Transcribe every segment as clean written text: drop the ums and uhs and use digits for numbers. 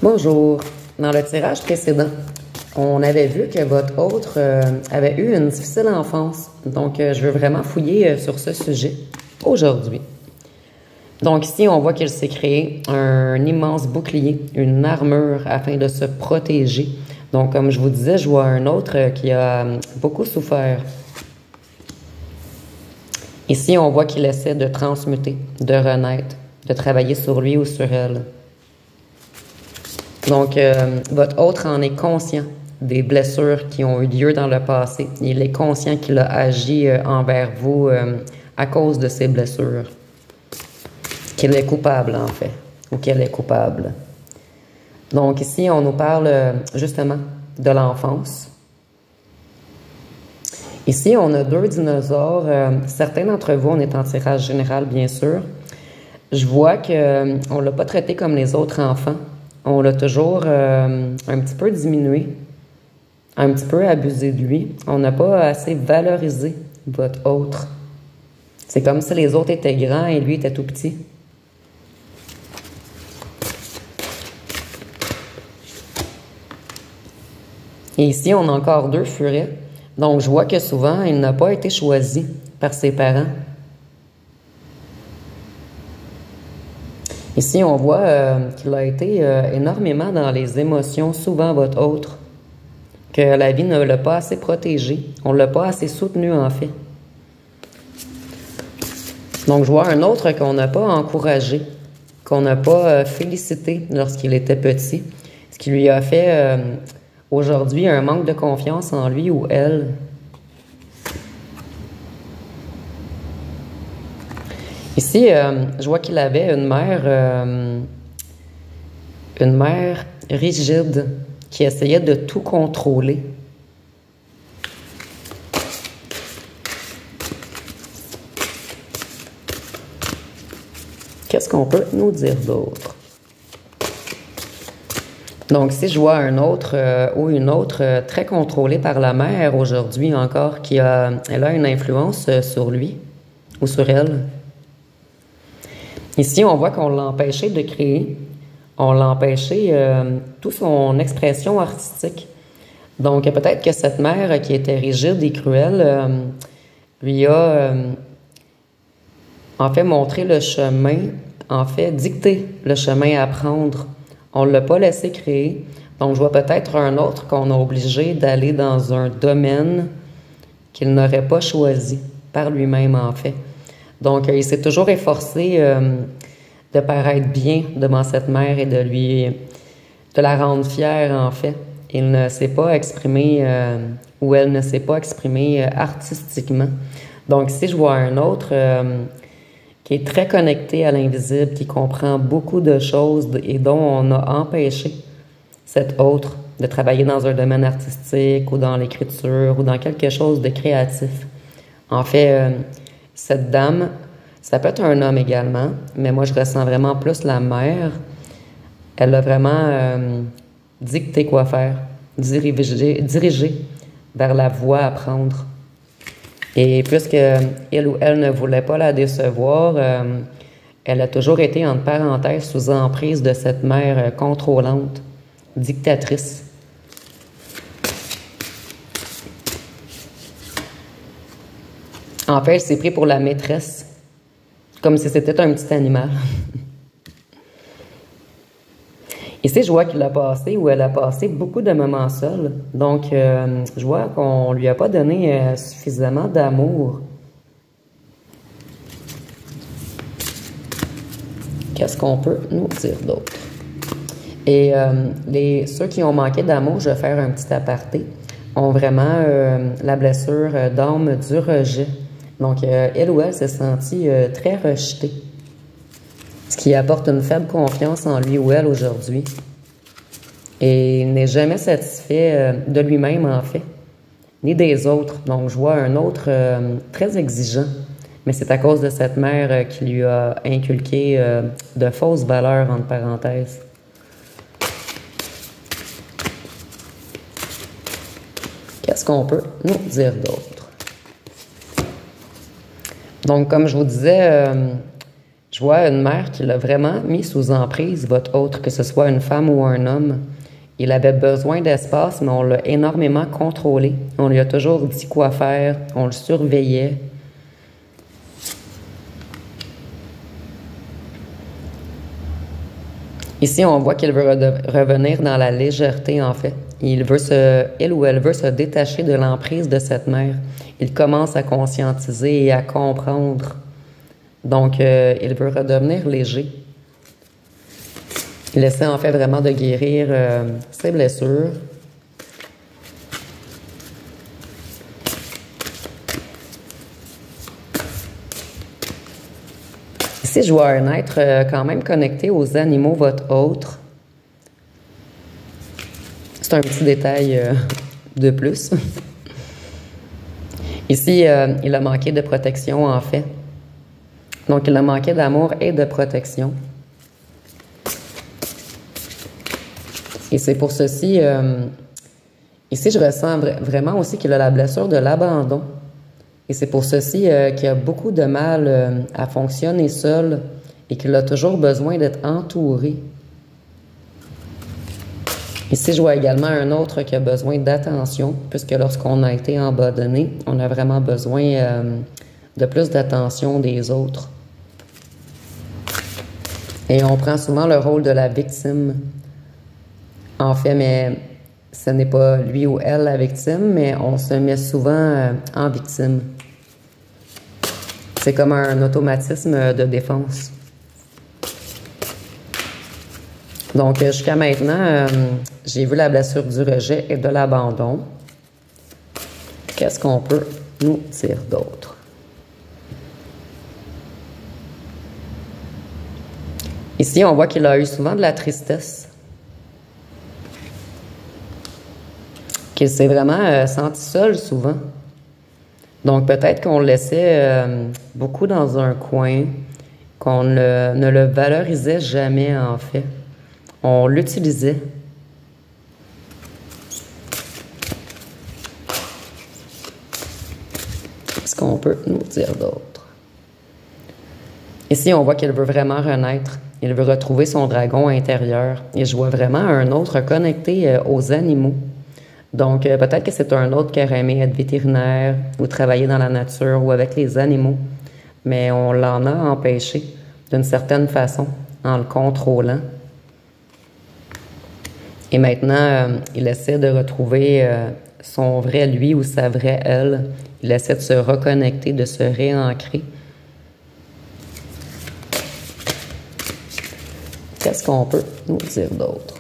Bonjour. Dans le tirage précédent, on avait vu que votre autre avait eu une difficile enfance. Donc, je veux vraiment fouiller sur ce sujet aujourd'hui. Donc ici, on voit qu'il s'est créé un immense bouclier, une armure afin de se protéger. Donc, comme je vous disais, je vois un autre qui a beaucoup souffert. Ici, on voit qu'il essaie de transmuter, de renaître, de travailler sur lui ou sur elle. Donc, votre autre en est conscient des blessures qui ont eu lieu dans le passé. Il est conscient qu'il a agi envers vous à cause de ces blessures. Qu'il est coupable, en fait, ou qu'elle est coupable. Donc, ici, on nous parle justement de l'enfance. Ici, on a deux dinosaures. Certains d'entre vous, on est en tirage général, bien sûr. Je vois qu'on ne l'a pas traité comme les autres enfants. On l'a toujours un petit peu diminué, un petit peu abusé de lui. On n'a pas assez valorisé votre autre. C'est comme si les autres étaient grands et lui était tout petit. Et ici, on a encore deux furets. Donc, je vois que souvent, il n'a pas été choisi par ses parents. Ici, on voit qu'il a été énormément dans les émotions, souvent votre autre. Que la vie ne l'a pas assez protégé. On ne l'a pas assez soutenu, en fait. Donc, je vois un autre qu'on n'a pas encouragé, qu'on n'a pas félicité lorsqu'il était petit. Ce qui lui a fait aujourd'hui un manque de confiance en lui ou elle. Ici, je vois qu'il avait une mère rigide qui essayait de tout contrôler. Qu'est-ce qu'on peut nous dire d'autre? Donc, si je vois un autre ou une autre très contrôlée par la mère aujourd'hui encore, elle a une influence sur lui ou sur elle. Ici, on voit qu'on l'a empêché de créer. On l'a empêché toute son expression artistique. Donc, peut-être que cette mère qui était rigide et cruelle lui a en fait montré le chemin, en fait dicté le chemin à prendre. On ne l'a pas laissé créer. Donc, je vois peut-être un autre qu'on a obligé d'aller dans un domaine qu'il n'aurait pas choisi par lui-même, en fait. Donc, il s'est toujours efforcé de paraître bien devant cette mère et de la rendre fière, en fait. Il ne s'est pas exprimé, ou elle ne s'est pas exprimée artistiquement. Donc, si je vois un autre qui est très connecté à l'invisible, qui comprend beaucoup de choses et dont on a empêché cet autre de travailler dans un domaine artistique ou dans l'écriture ou dans quelque chose de créatif. En fait, cette dame, ça peut être un homme également, mais moi je ressens vraiment plus la mère. Elle a vraiment dicté quoi faire, dirigé vers la voie à prendre. Et puisque il ou elle ne voulait pas la décevoir, elle a toujours été, entre parenthèses, sous emprise de cette mère contrôlante, dictatrice. En fait, elle s'est pris pour la maîtresse, comme si c'était un petit animal. Ici, je vois qu'il a passé, ou elle a passé beaucoup de moments seuls. Donc, je vois qu'on lui a pas donné suffisamment d'amour. Qu'est-ce qu'on peut nous dire d'autre? Et ceux qui ont manqué d'amour, je vais faire un petit aparté, ont vraiment la blessure d'âme du rejet. Donc, elle ou elle s'est sentie très rejetée. Ce qui apporte une faible confiance en lui ou elle aujourd'hui. Et il n'est jamais satisfait de lui-même, en fait, ni des autres. Donc, je vois un autre très exigeant. Mais c'est à cause de cette mère qui lui a inculqué de fausses valeurs, entre parenthèses. Qu'est-ce qu'on peut nous dire d'autre? Donc, comme je vous disais, Je vois une mère qui l'a vraiment mis sous emprise, votre autre, que ce soit une femme ou un homme. Il avait besoin d'espace, mais on l'a énormément contrôlé. On lui a toujours dit quoi faire, on le surveillait. Ici, on voit qu'il veut revenir dans la légèreté, en fait. Il ou elle veut se détacher de l'emprise de cette mère. Il commence à conscientiser et à comprendre. Donc, il veut redevenir léger. Il essaie en fait vraiment de guérir ses blessures. Ici, je vois un être quand même connecté aux animaux, votre autre. C'est un petit détail de plus. Ici, il a manqué de protection, en fait. Donc, il a manqué d'amour et de protection. Et c'est pour ceci, ici, je ressens vraiment aussi qu'il a la blessure de l'abandon. Et c'est pour ceci qu'il a beaucoup de mal à fonctionner seul et qu'il a toujours besoin d'être entouré. Ici, je vois également un autre qui a besoin d'attention, puisque lorsqu'on a été abandonné, on a vraiment besoin de plus d'attention des autres. Et on prend souvent le rôle de la victime. En fait, mais ce n'est pas lui ou elle la victime, mais on se met souvent en victime. C'est comme un automatisme de défense. Donc, jusqu'à maintenant, j'ai vu la blessure du rejet et de l'abandon. Qu'est-ce qu'on peut nous dire d'autre? Ici, on voit qu'il a eu souvent de la tristesse. Qu'il s'est vraiment senti seul souvent. Donc, peut-être qu'on le laissait beaucoup dans un coin, qu'on ne le valorisait jamais, en fait. On l'utilisait. Qu'est-ce qu'on peut nous dire d'autre? Ici, on voit qu'il veut vraiment renaître. Il veut retrouver son dragon intérieur. Et je vois vraiment un autre connecté aux animaux. Donc, peut-être que c'est un autre qui aurait aimé être vétérinaire ou travailler dans la nature ou avec les animaux. Mais on l'en a empêché d'une certaine façon en le contrôlant. Et maintenant, il essaie de retrouver son vrai lui ou sa vraie elle. Il essaie de se reconnecter, de se réancrer. Qu'est-ce qu'on peut nous dire d'autre?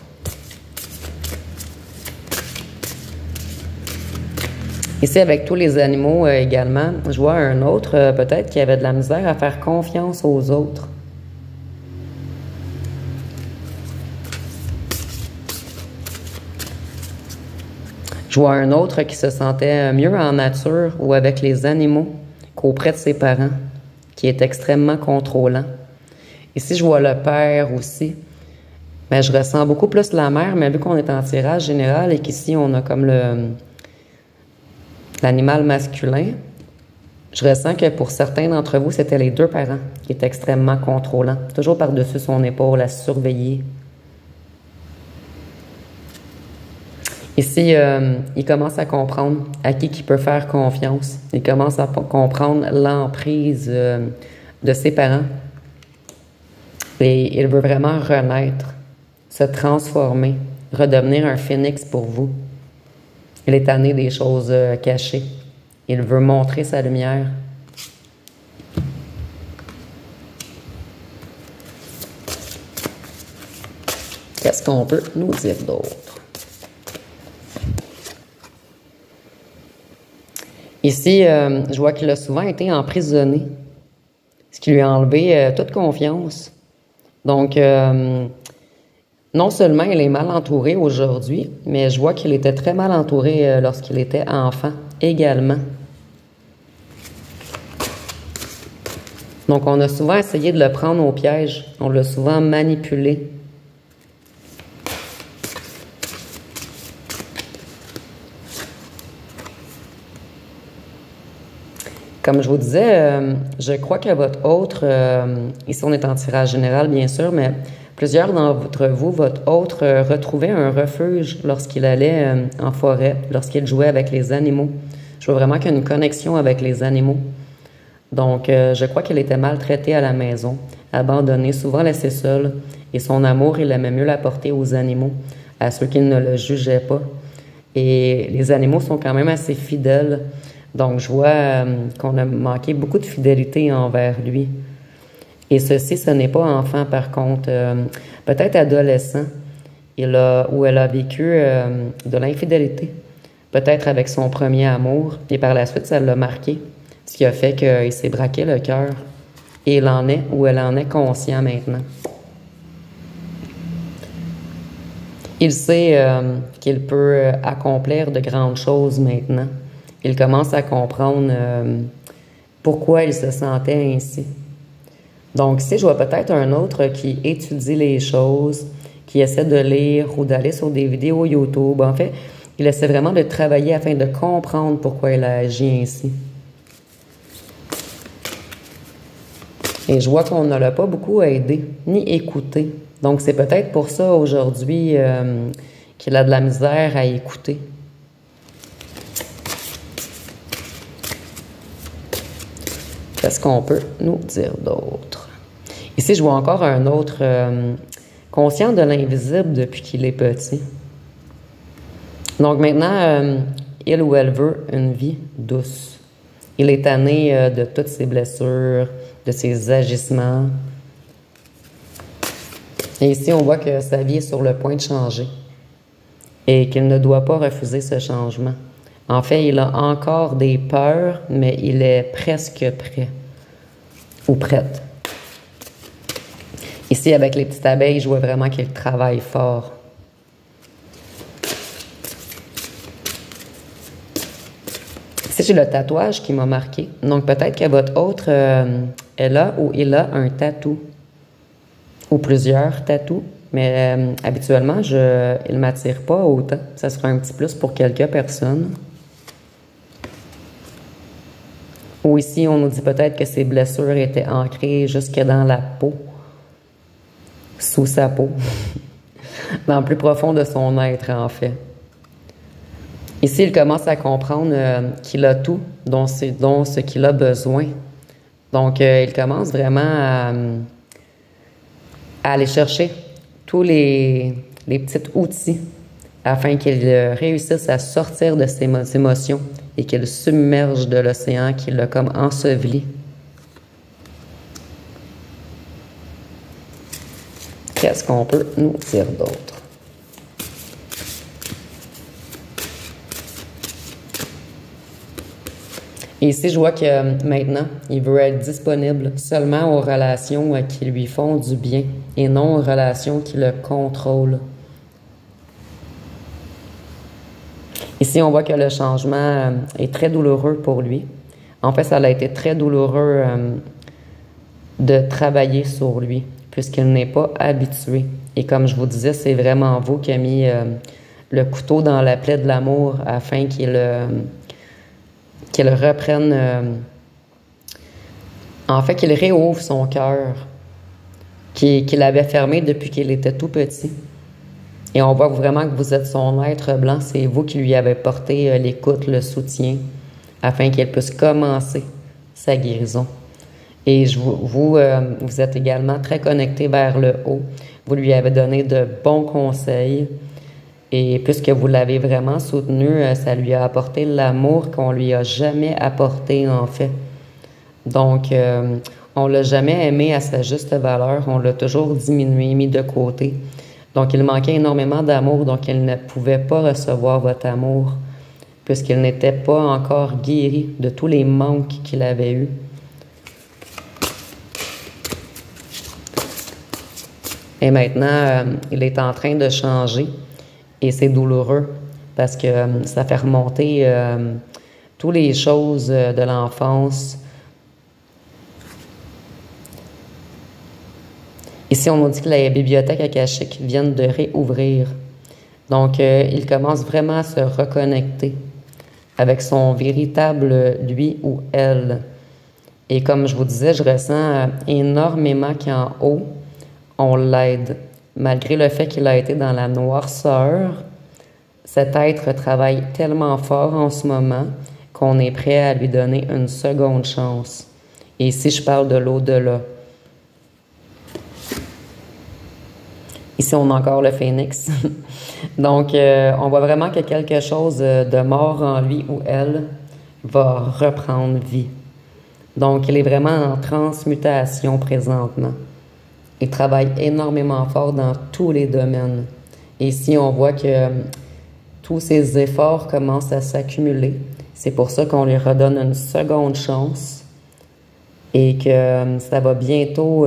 Ici, avec tous les animaux également, je vois un autre peut-être qui avait de la misère à faire confiance aux autres. Je vois un autre qui se sentait mieux en nature ou avec les animaux qu'auprès de ses parents, qui est extrêmement contrôlant. Ici, je vois le père aussi. Mais je ressens beaucoup plus la mère, mais vu qu'on est en tirage général et qu'ici, on a comme l'animal masculin, je ressens que pour certains d'entre vous, c'était les deux parents qui étaient extrêmement contrôlants, toujours par-dessus son épaule, à surveiller. Ici, il commence à comprendre à qui il peut faire confiance. Il commence à comprendre l'emprise de ses parents. Et il veut vraiment renaître, se transformer, redevenir un phénix pour vous. Il est tanné des choses cachées. Il veut montrer sa lumière. Qu'est-ce qu'on peut nous dire d'autre? Ici, je vois qu'il a souvent été emprisonné, ce qui lui a enlevé toute confiance. Donc, non seulement il est mal entouré aujourd'hui, mais je vois qu'il était très mal entouré lorsqu'il était enfant également. Donc, on a souvent essayé de le prendre au piège. On l'a souvent manipulé. Comme je vous disais, je crois que votre autre, ici on est en tirage général bien sûr, mais plusieurs d'entre vous, votre autre retrouvait un refuge lorsqu'il allait en forêt, lorsqu'il jouait avec les animaux. Je vois vraiment qu'il y a une connexion avec les animaux. Donc, je crois qu'elle était maltraitée à la maison, abandonnée, souvent laissée seule, et son amour, il aimait mieux l'apporter aux animaux, à ceux qui ne le jugeaient pas. Et les animaux sont quand même assez fidèles. Donc, je vois qu'on a manqué beaucoup de fidélité envers lui. Et ceci, ce n'est pas enfant, par contre. Peut-être adolescent, où elle a vécu de l'infidélité. Peut-être avec son premier amour. Et par la suite, ça l'a marqué. Ce qui a fait qu'il s'est braqué le cœur. Et il en est, ou elle en est conscient maintenant. Il sait qu'il peut accomplir de grandes choses maintenant. Il commence à comprendre pourquoi il se sentait ainsi. Donc ici, je vois peut-être un autre qui étudie les choses, qui essaie de lire ou d'aller sur des vidéos YouTube. En fait, il essaie vraiment de travailler afin de comprendre pourquoi il a agi ainsi. Et je vois qu'on ne l'a pas beaucoup aidé, ni écouté. Donc c'est peut-être pour ça aujourd'hui qu'il a de la misère à écouter. Qu'est-ce qu'on peut nous dire d'autre? Ici, je vois encore un autre conscient de l'invisible depuis qu'il est petit. Donc maintenant, il ou elle veut une vie douce. Il est tanné de toutes ses blessures, de ses agissements. Et ici, on voit que sa vie est sur le point de changer et qu'il ne doit pas refuser ce changement. En fait, il a encore des peurs, mais il est presque prêt ou prête. Ici, avec les petites abeilles, je vois vraiment qu'il travaille fort. Ici, j'ai le tatouage qui m'a marqué. Donc, peut-être que votre autre, elle a ou il a un tatou ou plusieurs tatous. Mais habituellement, il ne m'attire pas autant. Ça sera un petit plus pour quelques personnes. Ou ici, on nous dit peut-être que ses blessures étaient ancrées jusque dans la peau, sous sa peau, dans le plus profond de son être, en fait. Ici, il commence à comprendre qu'il a tout dont ce qu'il a besoin. Donc, il commence vraiment à aller chercher tous les petits outils afin qu'il réussisse à sortir de ses émotions et qu'il submerge de l'océan qui l'a comme enseveli. Qu'est-ce qu'on peut nous dire d'autre? Et ici, je vois que maintenant, il veut être disponible seulement aux relations qui lui font du bien et non aux relations qui le contrôlent. Ici, on voit que le changement est très douloureux pour lui. En fait, ça a été très douloureux de travailler sur lui, puisqu'il n'est pas habitué. Et comme je vous disais, c'est vraiment vous qui avez mis le couteau dans la plaie de l'amour afin qu'il reprenne, en fait, qu'il réouvre son cœur, qu'il avait fermé depuis qu'il était tout petit. Et on voit vraiment que vous êtes son être blanc, c'est vous qui lui avez porté l'écoute, le soutien, afin qu'elle puisse commencer sa guérison. Et vous êtes également très connecté vers le haut. Vous lui avez donné de bons conseils. Et puisque vous l'avez vraiment soutenu, ça lui a apporté l'amour qu'on lui a jamais apporté, en fait. Donc, on l'a jamais aimé à sa juste valeur. On l'a toujours diminué, mis de côté. Donc, il manquait énormément d'amour. Donc, il ne pouvait pas recevoir votre amour puisqu'il n'était pas encore guéri de tous les manques qu'il avait eus. Et maintenant, il est en train de changer. Et c'est douloureux parce que ça fait remonter toutes les choses de l'enfance. Ici, on nous dit que la bibliothèque akashique vient de réouvrir. Donc, il commence vraiment à se reconnecter avec son véritable lui ou elle. Et comme je vous disais, je ressens énormément qu'en haut, on l'aide. Malgré le fait qu'il a été dans la noirceur, cet être travaille tellement fort en ce moment qu'on est prêt à lui donner une seconde chance. Et ici, je parle de l'au-delà. Ici, on a encore le phénix. Donc, on voit vraiment que quelque chose de mort en lui ou elle va reprendre vie. Donc, il est vraiment en transmutation présentement. Il travaille énormément fort dans tous les domaines. Et ici, on voit que tous ses efforts commencent à s'accumuler. C'est pour ça qu'on lui redonne une seconde chance et que ça va bientôt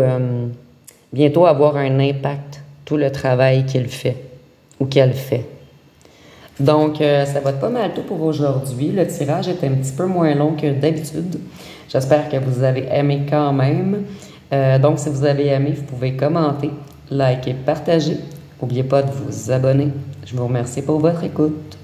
avoir un impact, tout le travail qu'il fait ou qu'elle fait. Donc, ça va être pas mal tout pour aujourd'hui. Le tirage est un petit peu moins long que d'habitude. J'espère que vous avez aimé quand même. Donc, si vous avez aimé, vous pouvez commenter, liker, partager. N'oubliez pas de vous abonner. Je vous remercie pour votre écoute.